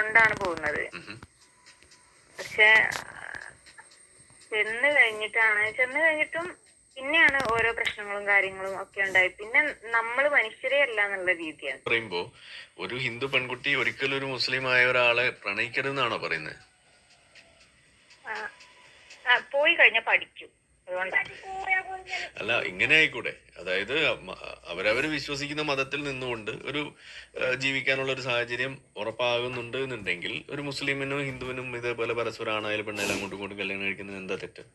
കൊണ്ടാണ് പോകുന്നത്. പക്ഷെ ചെന്ന് കഴിഞ്ഞിട്ടും പിന്നെയാണ് ഓരോ പ്രശ്നങ്ങളും കാര്യങ്ങളും ഒക്കെ ഉണ്ടായി. പിന്നെ നമ്മൾ മനുഷ്യരെ അല്ല എന്നുള്ള രീതിയാണ്. പറയുമ്പോ ഒരു ഹിന്ദു പെൺകുട്ടി ഒരിക്കലും ഒരു മുസ്ലിം ആയ ഒരാളെ പ്രണയിക്കരുതെന്നാണോ പറയുന്നത്? പോയി കഴിഞ്ഞാൽ പഠിക്കും. അല്ല, ഇങ്ങനെ ആയിക്കൂടെ? അതായത് അവരവര് വിശ്വസിക്കുന്ന മതത്തിൽ നിന്നുകൊണ്ട് ഒരു ജീവിക്കാനുള്ള ഒരു സാഹചര്യം ഉറപ്പാകുന്നുണ്ട് എന്നുണ്ടെങ്കിൽ ഒരു മുസ്ലിമിനും ഹിന്ദുവിനും ഇതേപോലെ പരസ്പരം ആണായാലും പെണ്ണായാലും അങ്ങോട്ടും ഇങ്ങോട്ടും കല്യാണം കഴിക്കുന്നത് എന്താ തെറ്റ്?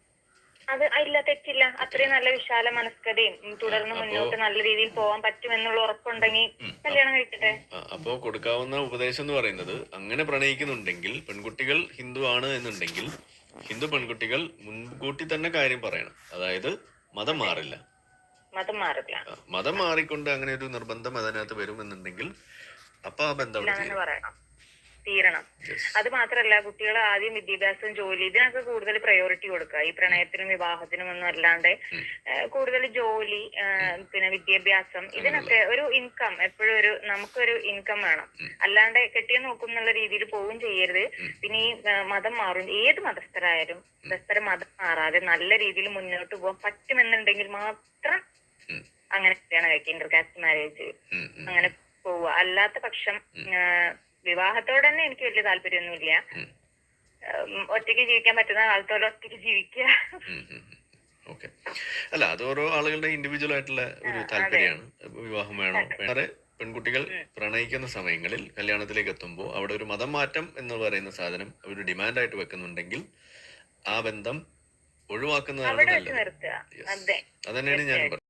അത് ഇല്ല, തെറ്റില്ല. അത്രയും നല്ല വിശാല മനസ്കതയും തുടർന്ന് മുന്നോട്ട് നല്ല രീതിയിൽ പോകാൻ പറ്റുമെന്നുള്ള ഉറപ്പുണ്ടെങ്കിൽ കല്യാണം കഴിക്കട്ടെ. അപ്പോ കൊടുക്കാവുന്ന ഉപദേശം എന്ന് പറയുന്നത്, അങ്ങനെ പ്രണയിക്കുന്നുണ്ടെങ്കിൽ പെൺകുട്ടികൾ ഹിന്ദു ആണ് എന്നുണ്ടെങ്കിൽ ഹിന്ദു പെൺകുട്ടികൾ മുൻകൂട്ടി തന്നെ കാര്യം പറയണം. അതായത് മതം മാറില്ല. മതം മാറിക്കൊണ്ട് അങ്ങനെ ഒരു നിർബന്ധം അതിനകത്ത് വരുമെന്നുണ്ടെങ്കിൽ അപ്പൊ ആ ബന്ധം തീരണം. അത് മാത്രല്ല, കുട്ടികൾ ആദ്യം വിദ്യാഭ്യാസം, ജോലി, ഇതിനൊക്കെ കൂടുതൽ പ്രയോറിറ്റി കൊടുക്കുക. ഈ പ്രണയത്തിനും വിവാഹത്തിനും ഒന്നും അല്ലാണ്ട് കൂടുതൽ ജോലി, പിന്നെ വിദ്യാഭ്യാസം, ഇതിനൊക്കെ ഒരു ഇൻകം, എപ്പോഴും നമുക്കൊരു ഇൻകം വേണം. അല്ലാണ്ട് കെട്ടിയെ നോക്കും എന്നുള്ള രീതിയിൽ പോവുകയും ചെയ്യരുത്. പിന്നെ ഈ മതം മാറും, ഏത് മതസ്ഥരായാലും മതം മാറാതെ നല്ല രീതിയിൽ മുന്നോട്ട് പോകാൻ പറ്റുമെന്നുണ്ടെങ്കിൽ മാത്രം അങ്ങനെ കല്യാണം കഴിക്കുക. ഇന്റർകാസ്റ്റ് മാരേജ് അങ്ങനെ പോവുക. അല്ലാത്ത പക്ഷം വിവാഹത്തോടെ തന്നെ എനിക്ക് വലിയ താല്പര്യമൊന്നുമില്ല. ഒറ്റയ്ക്ക് ജീവിക്കാൻ പറ്റുന്ന കാലത്തോടെ ഒറ്റയ്ക്ക് ജീവിക്കുക. അല്ല, അത് ഓരോ ആളുകളുടെ ഇൻഡിവിജ്വൽ ആയിട്ടുള്ള ഒരു താല്പര്യമാണ്. വിവാഹം വേണോ വേറെ പെൺകുട്ടികൾ പ്രണയിക്കുന്ന സമയങ്ങളിൽ കല്യാണത്തിലേക്ക് എത്തുമ്പോൾ അവിടെ ഒരു മതം മാറ്റം എന്ന് പറയുന്ന സാധനം ഒരു ഡിമാൻഡായിട്ട് വെക്കുന്നുണ്ടെങ്കിൽ ആ ബന്ധം ഒഴിവാക്കുന്നതാണ് നല്ലത്. അത് തന്നെയാണ് ഞാൻ